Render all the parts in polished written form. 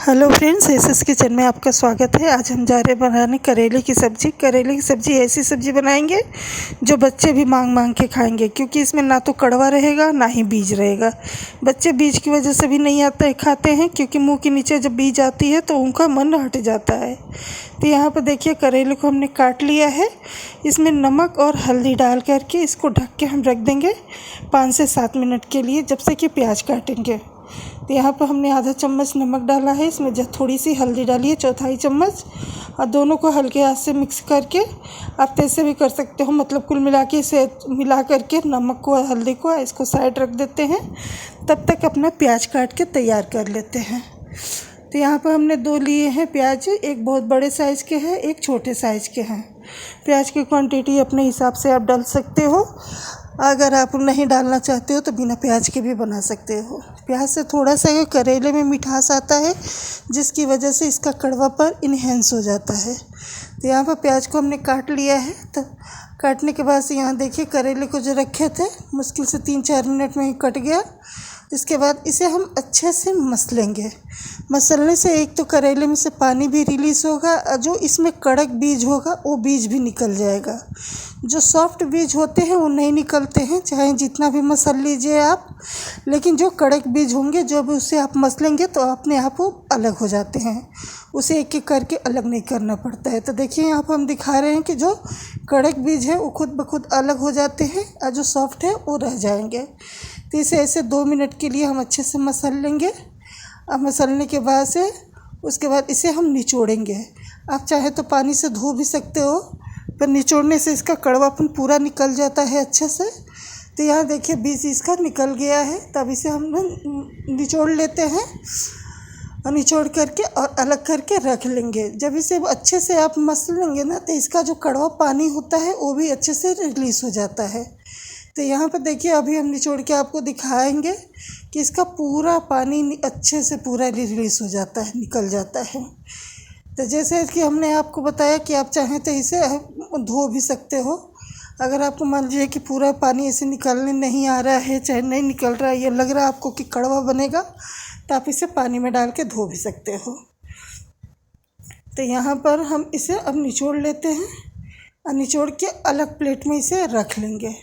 Hello friends, SS kitchen में आपका स्वागत है। आज हम जा रहे हैं बनाने करेले की सब्ज़ी। करेले की सब्ज़ी ऐसी सब्ज़ी बनाएंगे जो बच्चे भी मांग मांग के खाएंगे, क्योंकि इसमें ना तो कड़वा रहेगा ना ही बीज रहेगा। बच्चे बीज की वजह से भी नहीं आता है खाते हैं, क्योंकि मुंह के नीचे जब बीज आती है तो उनका मन हट जाता है। तो यहाँ पर देखिए, करेले को हमने काट लिया है। इसमें नमक और हल्दी डाल करके इसको ढक के हम रख देंगे 5 से 7 मिनट के लिए, जब से कि प्याज काटेंगे। तो यहाँ पर हमने आधा चम्मच नमक डाला है, इसमें थोड़ी सी हल्दी डाली है, चौथाई चम्मच, और दोनों को हल्के हाथ से मिक्स करके, आप कैसे भी कर सकते हो, मतलब कुल मिला के इसे मिला करके नमक को और हल्दी को इसको साइड रख देते हैं। तब तक अपना प्याज काट के तैयार कर लेते हैं। तो यहाँ पर हमने 2 लिए हैं प्याज, एक बहुत बड़े साइज़ के हैं, एक छोटे साइज़ के हैं। प्याज की क्वांटिटी अपने हिसाब से आप डाल सकते हो। अगर आप नहीं डालना चाहते हो तो बिना प्याज के भी बना सकते हो। प्याज से थोड़ा सा करेले में मिठास आता है, जिसकी वजह से इसका कड़वापन इन्हेंस हो जाता है। तो यहाँ पर प्याज को हमने काट लिया है। तो काटने के बाद से यहाँ देखिए, करेले को जो रखे थे मुश्किल से 3-4 मिनट में ही कट गया। इसके बाद इसे हम अच्छे से मसलेंगे। मसलने से एक तो करेले में से पानी भी रिलीज़ होगा, और जो इसमें कड़क बीज होगा वो बीज भी निकल जाएगा। जो सॉफ्ट बीज होते हैं वो नहीं निकलते हैं, चाहे जितना भी मसल लीजिए आप। लेकिन जो कड़क बीज होंगे, जब उसे आप मसलेंगे तो अपने आप वो अलग हो जाते हैं। उसे एक एक करके अलग नहीं करना पड़ता है। तो देखिए, यहाँ पर हम दिखा रहे हैं कि जो कड़क बीज है वो खुद ब खुद अलग हो जाते हैं, और जो सॉफ्ट है वो रह जाएंगे। तो इसे ऐसे 2 मिनट के लिए हम अच्छे से मसल लेंगे। अब मसलने के बाद से उसके बाद इसे हम निचोड़ेंगे। आप चाहे तो पानी से धो भी सकते हो, पर निचोड़ने से इसका कड़वापन पूरा निकल जाता है अच्छे से। तो यहाँ देखिए, बीज इसका निकल गया है। तब इसे हम निचोड़ लेते हैं, और निचोड़ करके और अलग करके रख लेंगे। जब इसे अच्छे से आप मसल लेंगे ना, तो इसका जो कड़वा पानी होता है वो भी अच्छे से रिलीज़ हो जाता है। तो यहाँ पर देखिए, अभी हम निचोड़ के आपको दिखाएंगे कि इसका पूरा पानी अच्छे से पूरा रिलीज़ हो जाता है, निकल जाता है। तो जैसे कि हमने आपको बताया कि आप चाहें तो इसे धो भी सकते हो। अगर आपको मान लीजिए कि पूरा पानी ऐसे निकलने नहीं आ रहा है, चाहे नहीं निकल रहा है, ये लग रहा है आपको कि कड़वा बनेगा, तो आप इसे पानी में डाल के धो भी सकते हो। तो यहाँ पर हम इसे अब निचोड़ लेते हैं, और निचोड़ के अलग प्लेट में इसे रख लेंगे।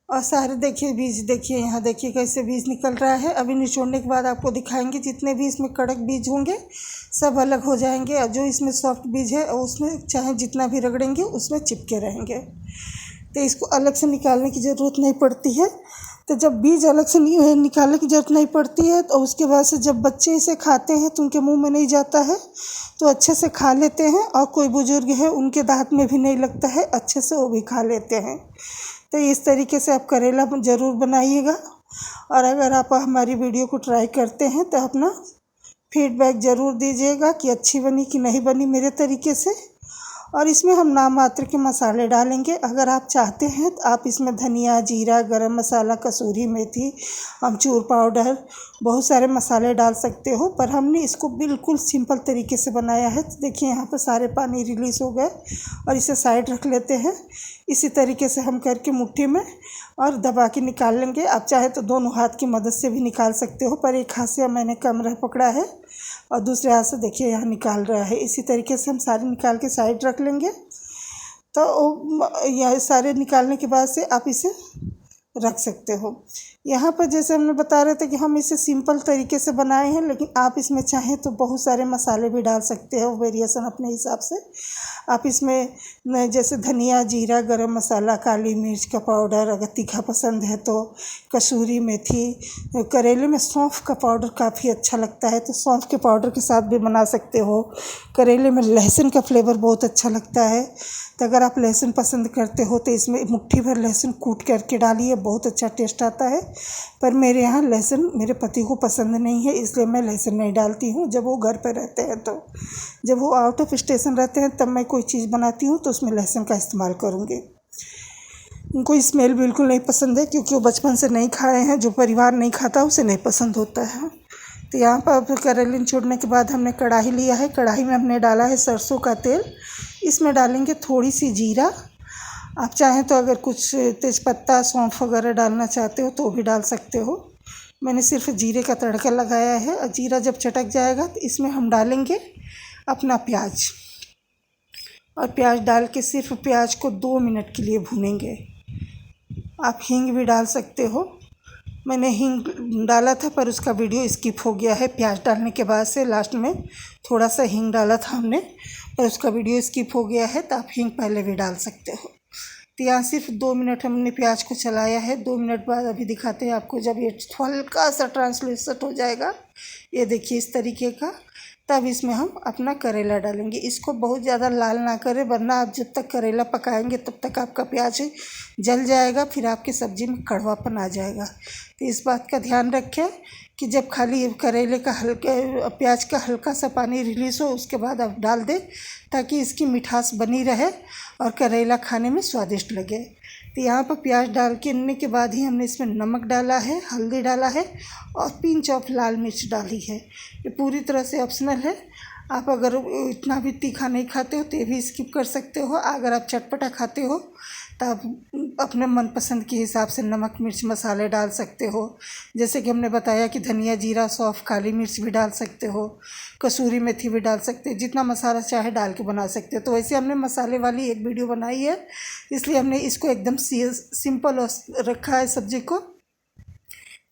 और सारे देखिए बीज, देखिए यहाँ देखिए कैसे बीज निकल रहा है। अभी निचोड़ने के बाद आपको दिखाएंगे, जितने भी इसमें कड़क बीज होंगे सब अलग हो जाएंगे, और जो इसमें सॉफ्ट बीज है उसमें चाहे जितना भी रगड़ेंगे उसमें चिपके रहेंगे। तो इसको अलग से निकालने की ज़रूरत नहीं पड़ती है। तो जब बीज अलग से निकालने की ज़रूरत नहीं पड़ती है, तो उसके बाद से जब बच्चे इसे खाते हैं तो उनके मुँह में नहीं जाता है, तो अच्छे से खा लेते हैं। और कोई बुजुर्ग है उनके दांत में भी नहीं लगता है, अच्छे से वो भी खा लेते हैं। तो इस तरीके से आप करेला ज़रूर बनाइएगा। और अगर आप हमारी वीडियो को ट्राई करते हैं तो अपना फीडबैक ज़रूर दीजिएगा कि अच्छी बनी कि नहीं बनी मेरे तरीके से। और इसमें हम नाम मात्र के मसाले डालेंगे। अगर आप चाहते हैं तो आप इसमें धनिया, जीरा, गरम मसाला, कसूरी मेथी, अमचूर पाउडर, बहुत सारे मसाले डाल सकते हो, पर हमने इसको बिल्कुल सिंपल तरीके से बनाया है। तो देखिए, यहाँ पर सारे पानी रिलीज़ हो गए, और इसे साइड रख लेते हैं। इसी तरीके से हम करके मुट्ठी में और दबा के निकाल लेंगे। आप चाहे तो दोनों हाथ की मदद से भी निकाल सकते हो, पर एक हाथ से मैंने कैमरा पकड़ा है और दूसरे हाथ से देखिए यहाँ निकाल रहा है। इसी तरीके से हम सारे निकाल के साइड रख लेंगे। तो यह सारे निकालने के बाद से आप इसे रख सकते हो। यहाँ पर जैसे हमने बता रहे थे कि हम इसे सिंपल तरीके से बनाए हैं, लेकिन आप इसमें चाहें तो बहुत सारे मसाले भी डाल सकते हो, वेरिएशन अपने हिसाब से। आप इसमें जैसे धनिया, जीरा, गरम मसाला, काली मिर्च का पाउडर, अगर तीखा पसंद है तो कसूरी मेथी, करेले में सौंफ का पाउडर काफ़ी अच्छा लगता है, तो सौंफ के पाउडर के साथ भी बना सकते हो। करेले में लहसुन का फ्लेवर बहुत अच्छा लगता है, तो अगर आप लहसुन पसंद करते हो तो इसमें मुट्ठी भर लहसुन कूट करके डालिए, बहुत अच्छा टेस्ट आता है। पर मेरे यहाँ लहसुन मेरे पति को पसंद नहीं है, इसलिए मैं लहसुन नहीं डालती हूँ जब वो घर पर रहते हैं। तो जब वो आउट ऑफ स्टेशन रहते हैं तब मैं कोई चीज़ बनाती हूँ तो उसमें लहसुन का इस्तेमाल करूँगी। उनको स्मेल बिल्कुल नहीं पसंद है, क्योंकि वो बचपन से नहीं खाए हैं। जो परिवार नहीं खाता उसे नहीं पसंद होता है। तो यहाँ पर करेले छोड़ने के बाद हमने कढ़ाई लिया है। कढ़ाई में हमने डाला है सरसों का तेल। इसमें डालेंगे थोड़ी सी जीरा। आप चाहें तो अगर कुछ तेज़पत्ता, सौंफ वगैरह डालना चाहते हो तो भी डाल सकते हो। मैंने सिर्फ जीरे का तड़का लगाया है और जीरा जब चटक जाएगा तो इसमें हम डालेंगे अपना प्याज, और प्याज डाल के सिर्फ प्याज को 2 मिनट के लिए भूनेंगे। आप हींग भी डाल सकते हो। मैंने हींग डाला था पर उसका वीडियो स्किप हो गया है। प्याज डालने के बाद से लास्ट में थोड़ा सा हींग डाला था हमने, पर उसका वीडियो स्किप हो गया है, तो आप हींग पहले भी डाल सकते हो। तो यहाँ सिर्फ 2 मिनट हमने प्याज को चलाया है। 2 मिनट बाद अभी दिखाते हैं आपको, जब ये हल्का सा ट्रांसलेट हो जाएगा, ये देखिए इस तरीके का, तब इसमें हम अपना करेला डालेंगे। इसको बहुत ज़्यादा लाल ना करें, वरना आप जब तक करेला पकाएंगे तब तक आपका प्याज जल जाएगा, फिर आपकी सब्ज़ी में कड़वापन आ जाएगा। तो इस बात का ध्यान रखें कि जब खाली करेले का प्याज का हल्का सा पानी रिलीज़ हो, उसके बाद आप डाल दें, ताकि इसकी मिठास बनी रहे और करेला खाने में स्वादिष्ट लगे। तो यहाँ पर प्याज डाल के के बाद ही हमने इसमें नमक डाला है, हल्दी डाला है और पिंच ऑफ लाल मिर्च डाली है। ये पूरी तरह से ऑप्शनल है। आप अगर इतना भी तीखा नहीं खाते हो तो ये भी स्किप कर सकते हो। अगर आप चटपटा खाते हो तो आप अपने मनपसंद के हिसाब से नमक मिर्च मसाले डाल सकते हो। जैसे कि हमने बताया कि धनिया जीरा सौंफ काली मिर्च भी डाल सकते हो, कसूरी मेथी भी डाल सकते हो, जितना मसाला चाहे डाल के बना सकते हो। तो वैसे हमने मसाले वाली एक वीडियो बनाई है, इसलिए हमने इसको एकदम सिंपल रखा है सब्ज़ी को,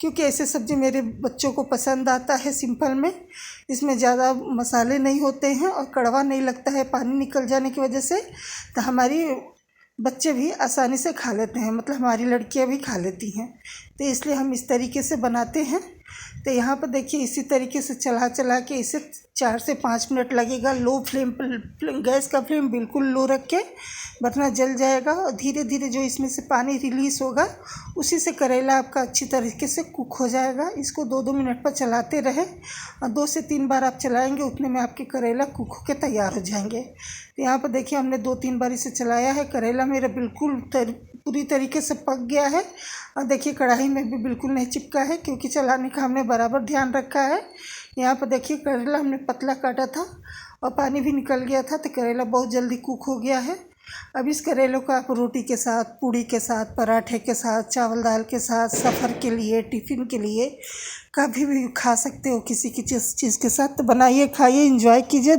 क्योंकि ऐसे सब्ज़ी मेरे बच्चों को पसंद आता है सिंपल में। इसमें ज़्यादा मसाले नहीं होते हैं और कड़वा नहीं लगता है पानी निकल जाने की वजह से। तो हमारी बच्चे भी आसानी से खा लेते हैं, मतलब हमारी लड़कियां भी खा लेती हैं। तो इसलिए हम इस तरीके से बनाते हैं। तो यहाँ पर देखिए इसी तरीके से चला के इसे 4 से 5 मिनट लगेगा। लो फ्लेम पर, गैस का फ्लेम बिल्कुल लो रख के, वरना जल जाएगा। और धीरे धीरे जो इसमें से पानी रिलीज़ होगा, उसी से करेला आपका अच्छी तरीके से कुक हो जाएगा। इसको 2-2 मिनट पर चलाते रहें और 2 से 3 बार आप चलाएंगे, उतने में आपके करेला कुक होकर तैयार हो जाएंगे। तो यहाँ पर देखिए हमने 2-3 बार इसे चलाया है। करेला मेरा बिल्कुल पूरी तरीके से पक गया है और देखिए कढ़ाई में भी बिल्कुल नहीं चिपका है, क्योंकि चलाने का हमने बराबर ध्यान रखा है। यहाँ पर देखिए करेला हमने पतला काटा था और पानी भी निकल गया था, तो करेला बहुत जल्दी कुक हो गया है। अब इस करेले को आप रोटी के साथ, पूड़ी के साथ, पराठे के साथ, चावल दाल के साथ, सफ़र के लिए, टिफ़िन के लिए कभी भी खा सकते हो, किसी की चीज़ के साथ। तो बनाइए, खाइए, एंजॉय कीजिए।